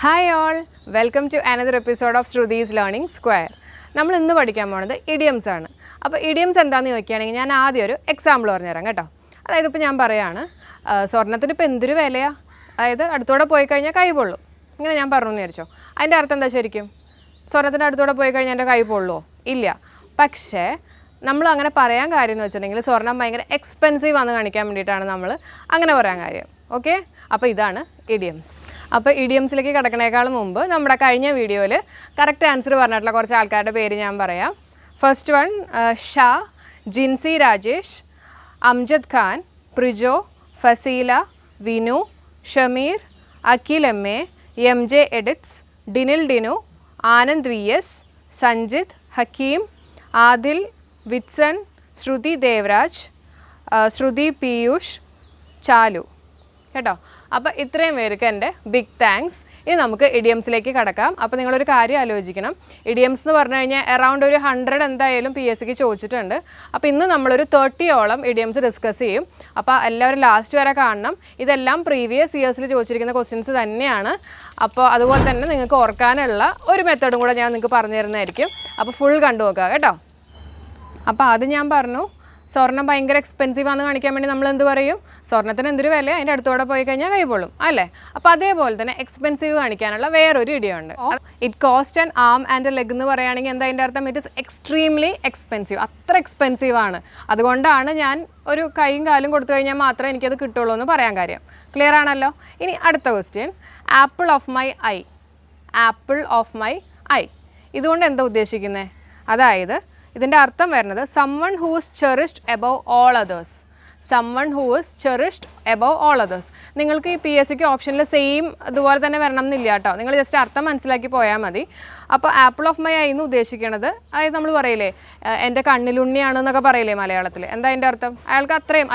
Hi all, welcome to another episode of Shrudi's Learning Square. നമ്മൾ ഇന്ന് പഠിക്കാൻ പോകുന്നത് ഇഡിയംസ് ആണ്. അപ്പോൾ ഇഡിയംസ് എന്താണെന്ന് ചോദിക്കുകയാണെങ്കിൽ ഞാൻ ആദ്യം ഒരു എക്സാമ്പിൾ പറഞ്ഞുതരാം കേട്ടോ. അതായത് ഇപ്പോൾ ഞാൻ പറയുകയാണ് സ്വർണ്ണത്തിന് ഇപ്പോൾ എന്തൊരു വിലയാണ്, അതായത് അടുത്തൂടെ പോയി കഴിഞ്ഞാൽ കൈ പൊള്ളും, ഇങ്ങനെ ഞാൻ പറഞ്ഞു എന്ന് വിചാരിച്ചോ. അതിൻ്റെ അർത്ഥം എന്താ ശരിക്കും? സ്വർണ്ണത്തിൻ്റെ അടുത്തൂടെ പോയി കഴിഞ്ഞാൽ എൻ്റെ കൈ പൊള്ളുമോ? ഇല്ല. പക്ഷേ നമ്മൾ അങ്ങനെ പറയാൻ കാര്യം എന്ന് വെച്ചിട്ടുണ്ടെങ്കിൽ സ്വർണ്ണം ഭയങ്കര എക്സ്പെൻസീവ് ആണെന്ന് കാണിക്കാൻ വേണ്ടിയിട്ടാണ് നമ്മൾ അങ്ങനെ പറയാൻ കാര്യം. ഓക്കെ, അപ്പോൾ ഇതാണ് ഇഡിയംസ്. അപ്പോൾ ഇഡിയംസിലേക്ക് കിടക്കണേക്കാൾ മുമ്പ് നമ്മുടെ കഴിഞ്ഞ വീഡിയോയിൽ കറക്റ്റ് ആൻസർ പറഞ്ഞിട്ടുള്ള കുറച്ച് ആൾക്കാരുടെ പേര് ഞാൻ പറയാം. First one Sha, Jinsy Rajesh, Amjad Khan, Prijo, Faseela, Vinu, Shameer, Akhil M A, M J edits, Dinil Dinu, Anand V S, Sanjith, Hakeem, Adil, Wilson, Shruti Devaraj, Shruti Piyush, Chalu കേട്ടോ. അപ്പോൾ ഇത്രയും പേർക്ക് എൻ്റെ ബിഗ് താങ്ക്സ്. ഇനി നമുക്ക് ഇഡിയംസിലേക്ക് കടക്കാം. അപ്പോൾ നിങ്ങളൊരു കാര്യം ആലോചിക്കണം, ഇഡിയംസ് എന്ന് പറഞ്ഞു കഴിഞ്ഞാൽ അറൗണ്ട് ഒരു 100 എന്തായാലും PSCക്ക് ചോദിച്ചിട്ടുണ്ട്. അപ്പോൾ ഇന്ന് നമ്മളൊരു 30ഓളം ഇഡിയംസ് ഡിസ്കസ് ചെയ്യും. അപ്പോൾ എല്ലാവരും ലാസ്റ്റ് വരെ കാണണം. ഇതെല്ലാം പ്രീവിയസ് ഇയേഴ്സിൽ ചോദിച്ചിരിക്കുന്ന ക്വസ്റ്റ്യൻസ് തന്നെയാണ്. അപ്പോൾ അതുപോലെ തന്നെ നിങ്ങൾക്ക് ഓർക്കാനുള്ള ഒരു മെത്തേഡും കൂടെ ഞാൻ നിങ്ങൾക്ക് പറഞ്ഞു തരുന്നതായിരിക്കും. അപ്പോൾ ഫുൾ കണ്ടു നോക്കുക കേട്ടോ. അപ്പോൾ അത് ഞാൻ പറഞ്ഞു, സ്വർണ്ണം ഭയങ്കര എക്സ്പെൻസീവ് ആണെന്ന് കാണിക്കാൻ വേണ്ടി നമ്മൾ എന്ത് പറയും? സ്വർണ്ണത്തിന് എന്തൊരു വില, അതിൻ്റെ അടുത്തോടെ പോയി കഴിഞ്ഞാൽ കൈ പൊള്ളും അല്ലേ? അപ്പോൾ അതേപോലെ തന്നെ എക്സ്പെൻസീവ് കാണിക്കാനുള്ള വേറൊരു ഇടിയുണ്ട്. It cost an arm and a leg എന്ന് പറയുകയാണെങ്കിൽ എന്താ അതിൻ്റെ അർത്ഥം? ഇറ്റ് ഇസ് എക്സ്ട്രീംലി എക്സ്പെൻസീവ്, അത്ര എക്സ്പെൻസീവ് ആണ്. അതുകൊണ്ടാണ് ഞാൻ ഒരു കൈയും കാലും കൊടുത്തു കഴിഞ്ഞാൽ മാത്രമേ എനിക്കത് കിട്ടുള്ളൂ എന്ന് പറയാൻ കാര്യം. ക്ലിയർ ആണല്ലോ? ഇനി അടുത്ത question, apple of my I. Apple of my I ഇതുകൊണ്ട് എന്താ ഉദ്ദേശിക്കുന്നത്? അതായത് ഇതിൻ്റെ അർത്ഥം വരുന്നത് someone who is cherished above all others. someone who is cherished above all others. നിങ്ങൾക്ക് ഈ PSCക്ക് ഓപ്ഷനിൽ സെയിം ഇതുപോലെ തന്നെ വരണം എന്നില്ല കേട്ടോ. നിങ്ങൾ ജസ്റ്റ് അർത്ഥം മനസ്സിലാക്കി പോയാൽ മതി. അപ്പോൾ ആപ്പിൾ ഓഫ് മൈ ഐ എന്ന് ഉദ്ദേശിക്കുന്നത്, അതായത് നമ്മൾ പറയില്ലേ എൻ്റെ കണ്ണിലുണ്ണിയാണെന്നൊക്കെ പറയില്ലേ മലയാളത്തിൽ, എന്താ അതിൻ്റെ അർത്ഥം?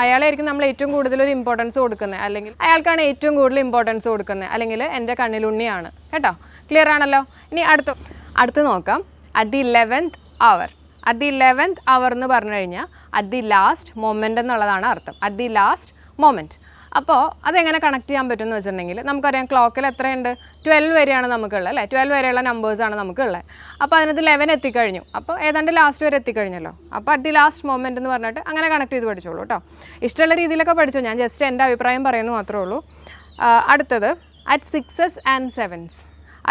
അയാളായിരിക്കും നമ്മൾ ഏറ്റവും കൂടുതൽ ഒരു ഇമ്പോർട്ടൻസ് കൊടുക്കുന്നത്, അല്ലെങ്കിൽ അയാൾക്കാണ് ഏറ്റവും കൂടുതൽ ഇമ്പോർട്ടൻസ് കൊടുക്കുന്നത്, അല്ലെങ്കിൽ എൻ്റെ കണ്ണിലുണ്ണിയാണ് കേട്ടോ. ക്ലിയർ ആണല്ലോ? ഇനി അടുത്ത് നോക്കാം. At the 11th hour. At the 11th hour എന്ന് പറഞ്ഞു കഴിഞ്ഞാൽ അറ്റ് ദി ലാസ്റ്റ് മൊമെൻ്റ് എന്നുള്ളതാണ് അർത്ഥം. At the last moment. അപ്പോൾ അതെങ്ങനെ കണക്ട് ചെയ്യാൻ പറ്റുമെന്ന് വെച്ചിട്ടുണ്ടെങ്കിൽ നമുക്കറിയാം ക്ലോക്കിൽ എത്രയുണ്ട്? 12 വരെയാണ് നമുക്കുള്ളത് അല്ലേ? 12 വരെയുള്ള നമ്പേഴ്സാണ് നമുക്കുള്ളത്. അപ്പോൾ അതിനകത്ത് 11 എത്തിക്കഴിഞ്ഞു. അപ്പോൾ ഏതാണ്ട് ലാസ്റ്റ് വരെ എത്തിക്കഴിഞ്ഞല്ലോ. അപ്പോൾ അറ്റ് ദി ലാസ്റ്റ് മൊമെൻറ്റ് എന്ന് പറഞ്ഞിട്ട് അങ്ങനെ കണക്ട് ചെയ്ത് പഠിച്ചോളൂ കേട്ടോ. ഇഷ്ടമുള്ള രീതിയിലൊക്കെ പഠിച്ചു, ഞാൻ ജസ്റ്റ് എൻ്റെ അഭിപ്രായം പറയുന്നു മാത്രമേ ഉള്ളൂ. അടുത്തത് at 6s and 7s.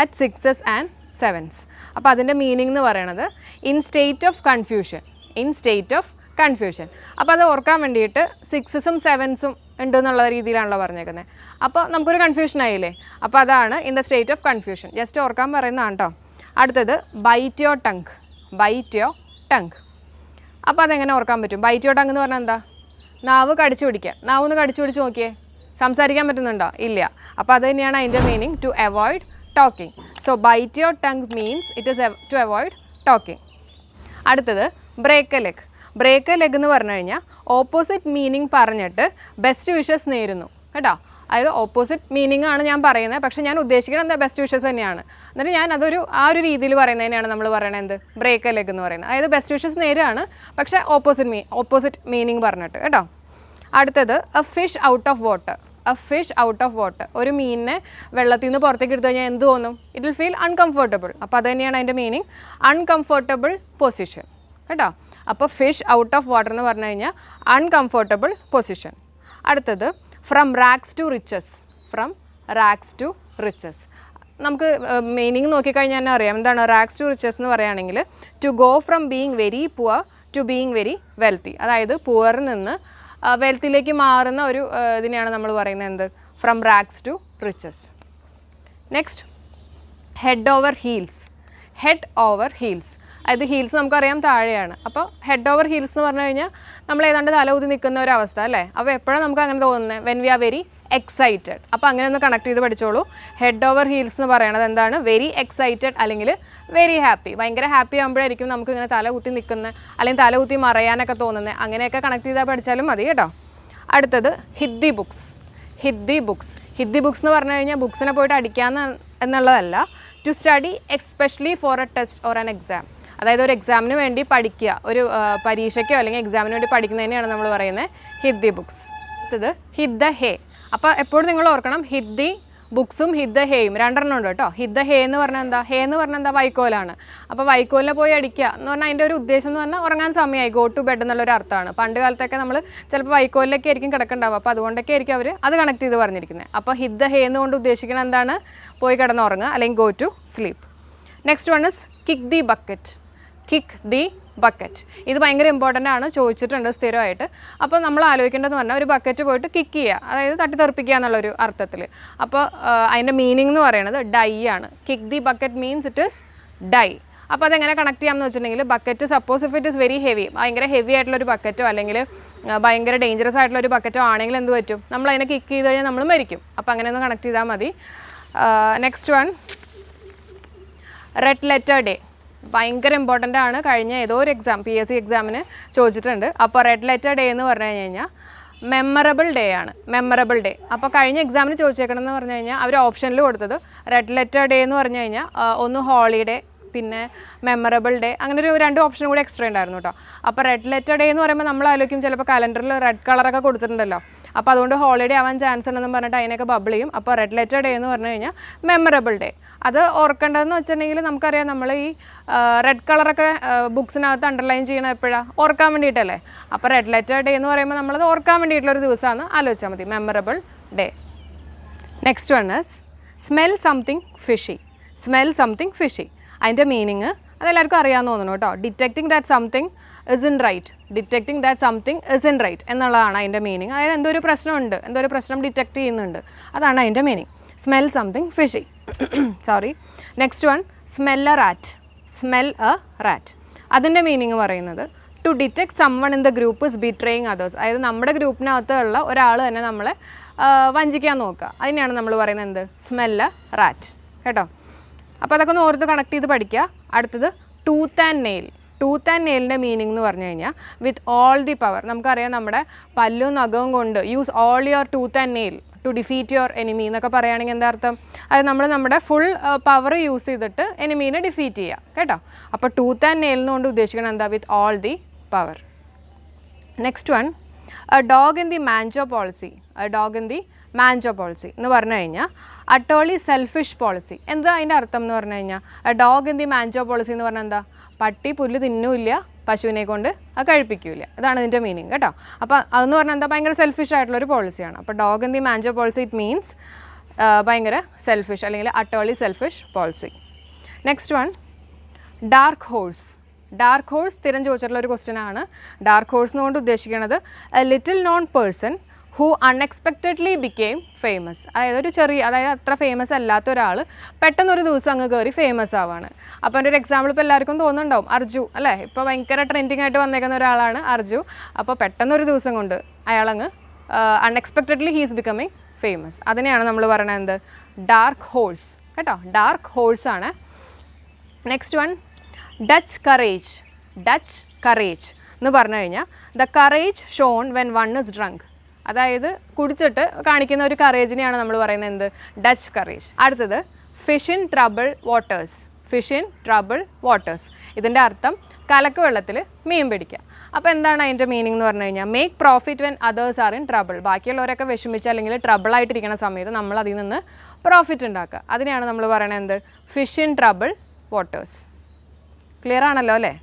At 6s and 7s. അപ്പോൾ അതിൻ്റെ മീനിങ് എന്ന് പറയണത് in state of confusion. In state of confusion. അപ്പോൾ അത് ഓർക്കാൻ വേണ്ടിയിട്ട് 6സും 7സും ഉണ്ട് എന്നുള്ള രീതിയിലാണല്ലോ പറഞ്ഞേക്കുന്നത്. അപ്പോൾ നമുക്കൊരു കൺഫ്യൂഷൻ ആയില്ലേ? അപ്പോൾ അതാണ് in the state of confusion. Just ഓർക്കാൻ പറയുന്നതാണ് കേട്ടോ. അടുത്തത് bite your tongue. Bite your tongue. അപ്പോൾ അതെങ്ങനെ ഓർക്കാൻ പറ്റും? ബൈറ്റ് യുവർ ടങ് എന്ന് പറഞ്ഞാൽ എന്താ? നാവ് കടിച്ചു പിടിക്കുക. നാവ് ഒന്ന് കടിച്ചു പിടിച്ച് നോക്കിയേ, സംസാരിക്കാൻ പറ്റുന്നുണ്ടോ? ഇല്ല. അപ്പോൾ അത് തന്നെയാണ് അതിൻ്റെ meaning, to avoid talking. So bite your tongue means it is to avoid talking. അടുത്തത് break a leg. break a leg എന്ന് പറഞ്ഞു കഴിഞ്ഞാൽ ഓപ്പോസിറ്റ് മീനിങ് പറഞ്ഞിട്ട് ബെസ്റ്റ് വിഷസ് നേരുന്നു കേട്ടോ. അതായത് ഓപ്പോസിറ്റ് മീനിങ് ആണ് ഞാൻ പറയുന്നത്, പക്ഷേ ഞാൻ ഉദ്ദേശിക്കുന്നത് എന്താ? ബെസ്റ്റ് വിഷസ് തന്നെയാണ്. എന്നിട്ട് ഞാൻ ആ ഒരു രീതിയിൽ പറയുന്നതിനാണ് നമ്മൾ പറയുന്നത് എന്ത്? break a leg എന്ന് പറയുന്നത്. അതായത് ബെസ്റ്റ് വിഷസ് നേരാണ്, പക്ഷേ ഓപ്പോസിറ്റ് മീനിങ് പറഞ്ഞിട്ട് കേട്ടോ. അടുത്തത് A fish out of water. A fish out of water. ഒരു മീനിനെ വെള്ളത്തിൽ നിന്ന് പുറത്തേക്ക് എടുത്തു കഴിഞ്ഞാൽ എന്ത് തോന്നും? It will feel uncomfortable. അപ്പോൾ അത് തന്നെയാണ് അതിൻ്റെ മീനിങ്, അൺകംഫർട്ടബിൾ പൊസിഷൻ കേട്ടോ. അപ്പോൾ ഫിഷ് ഔട്ട് ഓഫ് വാട്ടർ എന്ന് പറഞ്ഞു കഴിഞ്ഞാൽ അൺകംഫർട്ടബിൾ പൊസിഷൻ. അടുത്തത് from rags to riches. From rags to riches. നമുക്ക് മീനിങ് നോക്കിക്കഴിഞ്ഞാൽ തന്നെ അറിയാം എന്താണ് റാക്സ് ടു റിച്ചസ് എന്ന് പറയുകയാണെങ്കിൽ to go from being very poor to being very wealthy. അതായത് പുവറിൽ നിന്ന് വെൽത്തിലേക്ക് മാറുന്ന ഒരു ഇതിനെയാണ് നമ്മൾ പറയുന്നത് എന്ത്? From rags to riches. Next head over heels. Head over heels. അതായത് ഹീൽസ് നമുക്കറിയാം താഴെയാണ്. അപ്പോൾ ഹെഡ് ഓവർ ഹീൽസ് എന്ന് പറഞ്ഞു കഴിഞ്ഞാൽ നമ്മൾ ഏതാണ്ട് തലകുത്തി നിൽക്കുന്ന ഒരു അവസ്ഥ അല്ലേ? അപ്പോൾ എപ്പോഴാണ് നമുക്ക് അങ്ങനെ തോന്നുന്നത്? When we are very excited. അപ്പോൾ അങ്ങനെ ഒന്ന് കണക്ട് ചെയ്ത് പഠിച്ചോളൂ. ഹെഡ് ഓവർ ഹീൽസ് എന്ന് പറയുന്നത് എന്താണ്? വെരി എക്സൈറ്റഡ് അല്ലെങ്കിൽ വെരി ഹാപ്പി. ഭയങ്കര ഹാപ്പി ആകുമ്പോഴായിരിക്കും നമുക്ക് ഇങ്ങനെ തല കുത്തി നിൽക്കുന്നത്, അല്ലെങ്കിൽ തല കുത്തി മറയാനൊക്കെ തോന്നുന്നത്. അങ്ങനെയൊക്കെ കണക്ട് ചെയ്താൽ പഠിച്ചാലും മതി കേട്ടോ. അടുത്തത് Hindi books. Hindi books. Hindi books എന്ന് പറഞ്ഞു കഴിഞ്ഞാൽ ബുക്സിനെ പോയിട്ട് അടിക്കാന്ന് എന്നുള്ളതല്ല, to study especially for a test or an exam. അതായത് ഒരു എക്സാമിന് വേണ്ടി പഠിക്കുക, ഒരു പരീക്ഷയ്ക്കോ അല്ലെങ്കിൽ എക്സാമിന് വേണ്ടി പഠിക്കുന്നതിനെയാണ് നമ്മൾ പറയുന്നത് ഹിന്ദി ബുക്സ്. അടുത്തത് ഹിറ്റ് ദ ഹേ. അപ്പോൾ എപ്പോഴും നിങ്ങൾ ഓർക്കണം ഹിറ്റ് ദി ബുക്സും ഹിറ്റ് ദ ഹേയും രണ്ടെണ്ണം ഉണ്ട് കേട്ടോ. ഹിറ്റ് ദ ഹേ എന്ന് പറഞ്ഞാൽ എന്താ? ഹേ എന്ന് പറഞ്ഞാൽ എന്താ? വൈക്കോലാണ്. അപ്പോൾ വൈക്കോലിനെ പോയി അടിക്കുക എന്ന് പറഞ്ഞാൽ അതിൻ്റെ ഒരു ഉദ്ദേശം എന്ന് പറഞ്ഞാൽ ഉറങ്ങാൻ സമയമായി, ഗോ ടു ബെഡ് എന്നുള്ളൊരു അർത്ഥമാണ്. പണ്ട് കാലത്തൊക്കെ നമ്മൾ ചിലപ്പോൾ വൈക്കോലിലൊക്കെ ആയിരിക്കും കിടക്കുന്നുണ്ടാവുക, അപ്പോൾ അതുകൊണ്ടൊക്കെ ആയിരിക്കും അവർ അത് കണക്ട് ചെയ്ത് പറഞ്ഞിരിക്കുന്നത്. അപ്പോൾ ഹിറ്റ് ദ ഹേ എന്നുകൊണ്ട് ഉദ്ദേശിക്കുന്നത് എന്താണ്? പോയി കിടന്നുറങ്ങുക അല്ലെങ്കിൽ go to sleep. Next one is kick the bucket. Kick the bucket. ഇത് ഭയങ്കര ഇമ്പോർട്ടൻ്റ് ആണ്, ചോദിച്ചിട്ടുണ്ട് സ്ഥിരമായിട്ട്. അപ്പോൾ നമ്മൾ ആലോചിക്കേണ്ടതെന്ന് പറഞ്ഞാൽ ഒരു ബക്കറ്റ് പോയിട്ട് കിക്ക് ചെയ്യുക, അതായത് തട്ടിത്തെറിപ്പിക്കുക എന്നുള്ളൊരു അർത്ഥത്തിൽ. അപ്പോൾ അതിൻ്റെ മീനിങ് എന്ന് പറയുന്നത് ഡൈ ആണ്. Kick the bucket means it is die. അപ്പോൾ അതെങ്ങനെ കണക്ട് ചെയ്യാമെന്ന് വെച്ചിട്ടുണ്ടെങ്കിൽ bucket suppose if it is very heavy, ഭയങ്കര ഹെവി ആയിട്ടുള്ളൊരു ബക്കറ്റോ അല്ലെങ്കിൽ ഭയങ്കര ഡേഞ്ചറസ് ആയിട്ടുള്ളൊരു ബക്കറ്റോ ആണെങ്കിൽ എന്ത് പറ്റും? നമ്മൾ അതിനെ കിക്ക് ചെയ്ത് കഴിഞ്ഞാൽ നമ്മൾ മരിക്കും. അപ്പോൾ അങ്ങനെ ഒന്ന് കണക്ട് ചെയ്താൽ മതി. Next one red letter day. ഭയങ്കര ഇമ്പോർട്ടൻ്റ് ആണ്. കഴിഞ്ഞ ഏതോ ഒരു എക്സാം PSC എക്സാമിന് ചോദിച്ചിട്ടുണ്ട്. അപ്പോൾ റെഡ് ലെറ്റർ ഡേ എന്ന് പറഞ്ഞു കഴിഞ്ഞാൽ മെമ്മറബിൾ ഡേ ആണ്. Memorable day. അപ്പോൾ കഴിഞ്ഞ എക്സാമിന് ചോദിച്ചേക്കണമെന്ന് പറഞ്ഞു കഴിഞ്ഞാൽ അവർ ഓപ്ഷനിൽ കൊടുത്തത് റെഡ് ലെറ്റർ ഡേ എന്ന് പറഞ്ഞു കഴിഞ്ഞാൽ ഒന്ന് ഹോളിഡേ പിന്നെ മെമ്മറബിൾ ഡേ, അങ്ങനെ ഒരു 2 ഓപ്ഷൻ കൂടി എക്സ്ട്രാ ഉണ്ടായിരുന്നു കേട്ടോ. അപ്പോൾ റെഡ് ലെറ്റർ ഡേ എന്ന് പറയുമ്പോൾ നമ്മൾ ആലോചിക്കും ചിലപ്പോൾ കലണ്ടറിൽ റെഡ് കളറൊക്കെ കൊടുത്തിട്ടുണ്ടല്ലോ, അപ്പോൾ അതുകൊണ്ട് ഹോളിഡേ ആവാൻ ചാൻസ് ഉണ്ടെന്ന് പറഞ്ഞിട്ട് അതിനൊക്കെ ബബിൾ ചെയ്യും. അപ്പോൾ റെഡ് ലെറ്റർ ഡേ എന്ന് പറഞ്ഞു കഴിഞ്ഞാൽ മെമ്മറബിൾ ഡേ. അത് ഓർക്കേണ്ടതെന്ന് വെച്ചിട്ടുണ്ടെങ്കിൽ നമുക്കറിയാം നമ്മൾ ഈ റെഡ് കളറൊക്കെ ബുക്സിനകത്ത് അണ്ടർലൈൻ ചെയ്യണത് എപ്പോഴാണ്? ഓർക്കാൻ വേണ്ടിയിട്ടല്ലേ. അപ്പോൾ റെഡ് ലെറ്റർ ഡേ എന്ന് പറയുമ്പോൾ നമ്മളത് ഓർക്കാൻ വേണ്ടിയിട്ടുള്ളൊരു ദിവസമാണ്, ആലോചിച്ചാൽ മതി. Memorable day. Next one is smell something fishy. Smell something fishy. അതിൻ്റെ മീനിങ് അതെല്ലാവർക്കും അറിയാമെന്ന് തോന്നുന്നു കേട്ടോ. Detecting that something is in right. Detecting that something is in right എന്നുള്ളതാണ് അതിൻ്റെ മീനിങ്. അതായത് എന്തോ ഒരു പ്രശ്നമുണ്ട്, എന്തോ ഒരു പ്രശ്നം ഡിറ്റക്റ്റ് ചെയ്യുന്നുണ്ട്, അതാണ് അതിൻ്റെ meaning. Smell something fishy. Sorry. Next one smell a rat. Smell a rat. അതിൻ്റെ മീനിങ് പറയുന്നത് to detect someone in the group is betraying others. അതായത് നമ്മുടെ ഗ്രൂപ്പിനകത്തുള്ള ഒരാൾ തന്നെ നമ്മളെ വഞ്ചിക്കാൻ നോക്കുക, അതിനെയാണ് നമ്മൾ പറയുന്നത് എന്ത്? സ്മെൽ എ റാറ്റ് കേട്ടോ. അപ്പോൾ അതൊക്കെ ഒന്ന് ഓർത്ത് കണക്ട് ചെയ്ത് പഠിക്കുക. അടുത്തത് tooth and nail. Tooth and നെയിലിൻ്റെ മീനിങ് എന്ന് പറഞ്ഞു കഴിഞ്ഞാൽ വിത്ത് ഓൾ ദി പവർ. നമുക്കറിയാം നമ്മുടെ പല്ലും നഖവും കൊണ്ട് use all your tooth and nail to defeat your enemy എന്നൊക്കെ പറയുകയാണെങ്കിൽ എന്താ അർത്ഥം? അത് നമ്മൾ നമ്മുടെ ഫുൾ പവർ യൂസ് ചെയ്തിട്ട് എനിമീനെ ഡിഫീറ്റ് ചെയ്യുക കേട്ടോ. അപ്പോൾ ടൂത്ത് ആൻഡ് നെയിൽ എന്നുകൊണ്ട് ഉദ്ദേശിക്കുന്നത് എന്താ? With all the power. Next one a dog in the manger policy. A dog in the manger policy എന്ന് പറഞ്ഞു കഴിഞ്ഞാൽ അട്ടോളി സെൽഫിഷ് പോളിസി. എന്താ അതിൻ്റെ അർത്ഥം എന്ന് പറഞ്ഞു കഴിഞ്ഞാൽ? A dog in the manger policy എന്ന് പറഞ്ഞാൽ എന്താ? പട്ടി പുല്ല് തിന്നൂല്ല, പശുവിനെ കൊണ്ട് അത് കഴിപ്പിക്കില്ല, അതാണ് ഇതിൻ്റെ മീനിങ് കേട്ടോ. അപ്പോൾ അതെന്ന് പറഞ്ഞാൽ എന്താ? ഭയങ്കര സെൽഫിഷ് ആയിട്ടുള്ളൊരു പോളിസിയാണ്. അപ്പോൾ dog in the manger policy it means ഭയങ്കര സെൽഫിഷ് അല്ലെങ്കിൽ utterly selfish policy. Next one dark horse. Dark horse സ്ഥിരം ചോദിച്ചിട്ടുള്ള ഒരു ക്വസ്റ്റ്യൻ ആണ്. ഡാർക്ക് ഹോഴ്സ് എന്നുകൊണ്ട് ഉദ്ദേശിക്കുന്നത് a little known person who unexpectedly became famous. അതായത് അത്ര ഫേമസ് അല്ലാത്ത ഒരാൾ പെട്ടെന്നൊരു ദിവസം അങ്ങ് കയറി ഫേമസ് ആവാണ്. അപ്പോൾ എൻ്റെ ഒരു എക്സാമ്പിൾ ഇപ്പോൾ എല്ലാവർക്കും തോന്നുന്നുണ്ടാവും, അർജു അല്ലേ? ഇപ്പോൾ ഭയങ്കര ട്രെൻഡിങ് ആയിട്ട് വന്നേക്കുന്ന ഒരാളാണ് അർജു. അപ്പോൾ പെട്ടെന്നൊരു ദിവസം കൊണ്ട് അയാളങ്ങ് അൺഎക്സ്പെക്റ്റഡ്ലി ഹീസ് ബിക്കമിങ് ഫേമസ്. അതിനെയാണ് നമ്മൾ പറയണത് എന്ത്? ഡാർക്ക് ഹോഴ്സ് കേട്ടോ. ഡാർക്ക് ഹോഴ്സ് ആണ്. Next one Dutch courage. Dutch courage എന്ന് പറഞ്ഞു കഴിഞ്ഞാൽ the courage shown when one is drunk. അതായത് കുടിച്ചിട്ട് കാണിക്കുന്ന ഒരു കറേജിനെയാണ് നമ്മൾ പറയുന്നത് എന്ത്? Dutch courage. അടുത്തത് fish in trouble waters. Fish in trouble waters. ഇതിൻ്റെ അർത്ഥം കലക്ക് വെള്ളത്തിൽ മീൻ പിടിക്കുക. അപ്പോൾ എന്താണ് അതിൻ്റെ മീനിങ് എന്ന് പറഞ്ഞു കഴിഞ്ഞാൽ make profit when others are in trouble. ബാക്കിയുള്ളവരൊക്കെ വിഷമിച്ച് അല്ലെങ്കിൽ ട്രബിൾ ആയിട്ടിരിക്കുന്ന സമയത്ത് നമ്മൾ അതിൽ നിന്ന് പ്രോഫിറ്റ് ഉണ്ടാക്കുക. അതിനെയാണ് നമ്മൾ പറയണത് എന്ത്? Fish in trouble waters. Clear ആണല്ലോ അല്ലേ?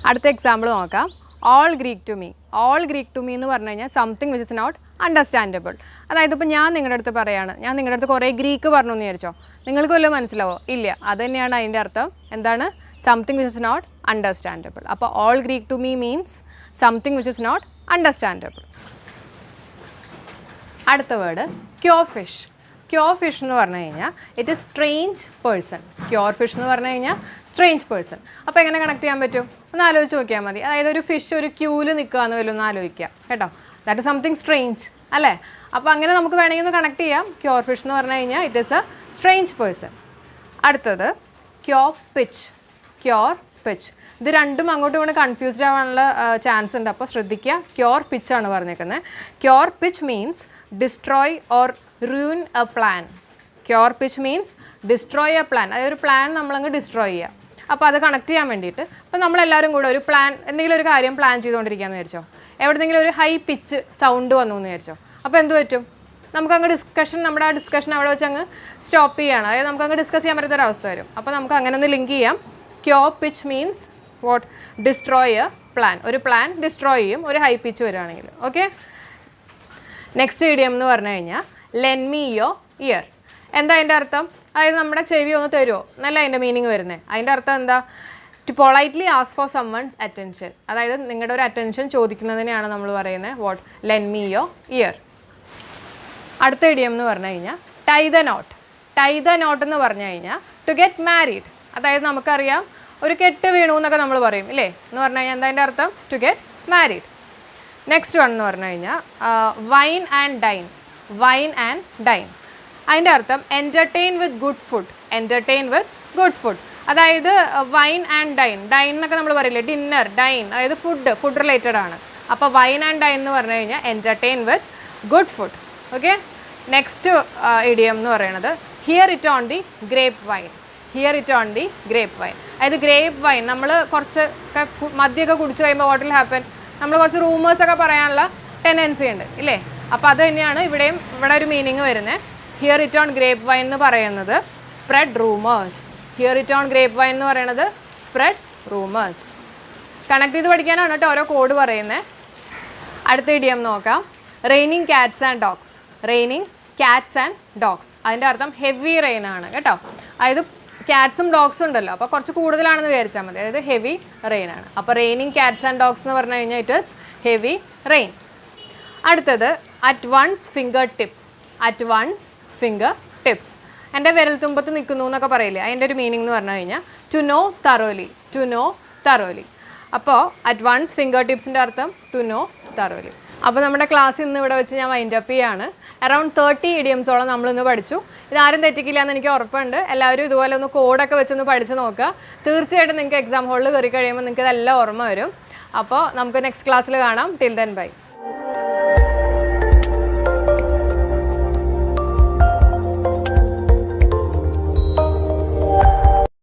അടുത്ത എക്സാമ്പിൾ നോക്കാം. All Greek to me. All Greek to me എന്ന് പറഞ്ഞു കഴിഞ്ഞാൽ something which is not understandable. അതായത് ഇപ്പോൾ ഞാൻ നിങ്ങളുടെ അടുത്ത് പറയുകയാണ്, ഞാൻ നിങ്ങളുടെ അടുത്ത് കുറേ ഗ്രീക്ക് പറഞ്ഞു എന്ന് വിചാരിച്ചോ, നിങ്ങൾക്ക് വല്ലതും മനസ്സിലാവോ? ഇല്ല. അത് തന്നെയാണ് അതിൻ്റെ അർത്ഥം. എന്താണ്? Something which is not understandable. അപ്പോൾ all Greek to me means something which is not understandable. അടുത്ത word queer fish. Queer fish എന്ന് പറഞ്ഞു കഴിഞ്ഞാൽ it is strange person. Queer fish എന്ന് പറഞ്ഞു കഴിഞ്ഞാൽ സ്ട്രേഞ്ച് പേഴ്സൺ. അപ്പോൾ എങ്ങനെ കണക്ട് ചെയ്യാൻ പറ്റും? ഒന്ന് ആലോചിച്ച് നോക്കിയാൽ മതി. അതായത് ഒരു ഫിഷ് ഒരു ക്യൂവിൽ നിൽക്കുക എന്ന് വല്ലതും ഒന്ന് ആലോചിക്കുക കേട്ടോ. ദാറ്റ് ഇസ് സംതിങ് സ്ട്രേഞ്ച് അല്ലേ? അപ്പോൾ അങ്ങനെ നമുക്ക് വേണമെങ്കിൽ ഒന്ന് കണക്ട് ചെയ്യാം. ക്യോർ ഫിഷ് എന്ന് പറഞ്ഞു കഴിഞ്ഞാൽ it is A strange person. അടുത്തത് ക്യോർ പിച്ച്. ക്യോർ പിച്ച്. ഇത് രണ്ടും അങ്ങോട്ടും ഇങ്ങോട്ട് കൺഫ്യൂസ്ഡ് ആവാനുള്ള ചാൻസ് ഉണ്ട്. അപ്പോൾ ശ്രദ്ധിക്കുക. ക്യോർ പിച്ചാണ് പറഞ്ഞേക്കുന്നത്. Queer pitch means destroy or ruin a plan. Cure pitch means destroy a plan. അതായത് ഒരു പ്ലാൻ നമ്മളങ്ങ് ഡിസ്ട്രോയ് ചെയ്യുക. അപ്പോൾ അത് കണക്ട് ചെയ്യാൻ വേണ്ടിയിട്ട് ഇപ്പോൾ നമ്മളെല്ലാവരും കൂടെ ഒരു പ്ലാൻ, എന്തെങ്കിലും ഒരു കാര്യം പ്ലാൻ ചെയ്തുകൊണ്ടിരിക്കുകയെന്ന് വിചാരിച്ചോ, എവിടെയെങ്കിലും ഒരു ഹൈ പിച്ച് സൗണ്ട് വന്നു എന്ന് വിചാരിച്ചോ, അപ്പോൾ എന്ത് പറ്റും? നമുക്കങ്ങ് നമ്മുടെ ആ ഡിസ്കഷൻ അവിടെ വെച്ച് അങ്ങ് സ്റ്റോപ്പ് ചെയ്യണം. അതായത് നമുക്കങ്ങ് ഡിസ്കസ് ചെയ്യാൻ പറ്റാത്തൊരവസ്ഥ വരും. അപ്പോൾ നമുക്ക് അങ്ങനെ ഒന്ന് ലിങ്ക് ചെയ്യാം. Queer pitch means what? Destroy a plan. ഒരു പ്ലാൻ ഡിസ്ട്രോയ് ചെയ്യും ഒരു ഹൈ പിച്ച് വരികയാണെങ്കിൽ. ഓക്കെ, നെക്സ്റ്റ് ഇഡിയം എന്ന് പറഞ്ഞു കഴിഞ്ഞാൽ ലെൻഡ് മീ യുവർ ഇയർ. എന്താ അതിൻ്റെ അർത്ഥം? അതായത് നമ്മുടെ ചെവി ഒന്ന് തരുമോ എന്നല്ല അതിൻ്റെ മീനിങ് വരുന്നത്. അതിൻ്റെ അർത്ഥം എന്താ? To politely ask for someone's attention. അതായത് നിങ്ങളുടെ ഒരു അറ്റൻഷൻ ചോദിക്കുന്നതിനെയാണ് നമ്മൾ പറയുന്നത് what? Lend me your ear. അടുത്ത ഇഡിയം എന്ന് പറഞ്ഞു കഴിഞ്ഞാൽ tie the knot. Tie the knot എന്ന് പറഞ്ഞു കഴിഞ്ഞാൽ ടു ഗെറ്റ് മാരീഡ്. അതായത് നമുക്കറിയാം ഒരു കെട്ട് വീണു എന്നൊക്കെ നമ്മൾ പറയും ഇല്ലേ? എന്ന് പറഞ്ഞു കഴിഞ്ഞാൽ എന്താ അതിൻ്റെ അർത്ഥം? To get married. Next one എന്ന് പറഞ്ഞു കഴിഞ്ഞാൽ wine and dine. Wine and dine അതിൻ്റെ അർത്ഥം entertain with good food. Entertain with good food. അതായത് വൈൻ ആൻഡ് ഡൈൻ, ഡൈൻ എന്നൊക്കെ നമ്മൾ പറയില്ലേ? ഡിന്നർ, ഡൈൻ, അതായത് ഫുഡ് റിലേറ്റഡ് ആണ്. അപ്പോൾ വൈൻ ആൻഡ് ഡൈൻ എന്ന് പറഞ്ഞു കഴിഞ്ഞാൽ entertain with good food. Okay, next idiom എന്ന് പറയുന്നത് hear it on the grapevine. Hear it on the grape wine. അതായത് ഗ്രേപ്പ് വൈൻ നമ്മൾ കുറച്ച് മദ്യമൊക്കെ കുടിച്ച് കഴിയുമ്പോൾ വാട്ട് വിൽ ഹാപ്പൻ? നമ്മൾ കുറച്ച് റൂമേഴ്സൊക്കെ പറയാനുള്ള ടെൻഡൻസി ഉണ്ട് ഇല്ലേ? അപ്പോൾ അത് തന്നെയാണ് ഇവിടെ ഒരു മീനിങ് വരുന്നത്. Here it on grape wine എന്ന് പറയുന്നത് spread rumours. Here it on grape wine എന്ന് പറയുന്നത് സ്പ്രെഡ് റൂമേഴ്സ്. കണക്ട് ചെയ്ത് പഠിക്കാനാണ് കേട്ടോ ഓരോ കോഡ് പറയുന്നത്. അടുത്ത ഇഡിയം നോക്കാം. Raining cats and dogs. Raining cats and dogs അതിൻ്റെ അർത്ഥം ഹെവി റെയിൻ ആണ് കേട്ടോ. അതായത് ക്യാറ്റ്സും ഡോഗ്സും ഉണ്ടല്ലോ, അപ്പോൾ കുറച്ച് കൂടുതലാണെന്ന് വിചാരിച്ചാൽ മതി. അതായത് ഹെവി റെയിൻ ആണ്. അപ്പോൾ റെയിനിങ് ക്യാറ്റ്സ് ആൻഡ് ഡോഗ്സ് എന്ന് പറഞ്ഞു കഴിഞ്ഞാൽ ഇറ്റ് ഈസ് ഹെവി റെയിൻ. അടുത്തത് at one's fingertips. At one's fingertips എൻ്റെ വിരൽത്തുമ്പത്ത് നിൽക്കുന്നു എന്നൊക്കെ പറയില്ലേ? അതിൻ്റെ ഒരു മീനിങ് എന്ന് പറഞ്ഞു കഴിഞ്ഞാൽ to know thoroughly. To know thoroughly. അപ്പോൾ അറ്റ് വൺസ് ഫിംഗർ ടിപ്സിൻ്റെ അർത്ഥം ടു നോ തറോലി. അപ്പോൾ നമ്മുടെ ക്ലാസ് ഇന്ന് ഇവിടെ വെച്ച് ഞാൻ വൈൻഡ് അപ്പ് ചെയ്യാണ്. അറൗണ്ട് 30 ഇഡിയംസോളം നമ്മളിന്ന് പഠിച്ചു. ഇതാരും തെറ്റിക്കില്ല എന്ന് എനിക്ക് ഉറപ്പുണ്ട്. എല്ലാവരും ഇതുപോലെ ഒന്ന് കോഡൊക്കെ വെച്ചൊന്ന് പഠിച്ച് നോക്കുക. തീർച്ചയായിട്ടും നിങ്ങൾക്ക് എക്സാം ഹോളിൽ കയറി കഴിയുമ്പോൾ നിങ്ങൾക്ക് ഇതെല്ലാം ഓർമ്മ വരും. അപ്പോൾ നമുക്ക് നെക്സ്റ്റ് ക്ലാസ്സിൽ കാണാം. Till then bye.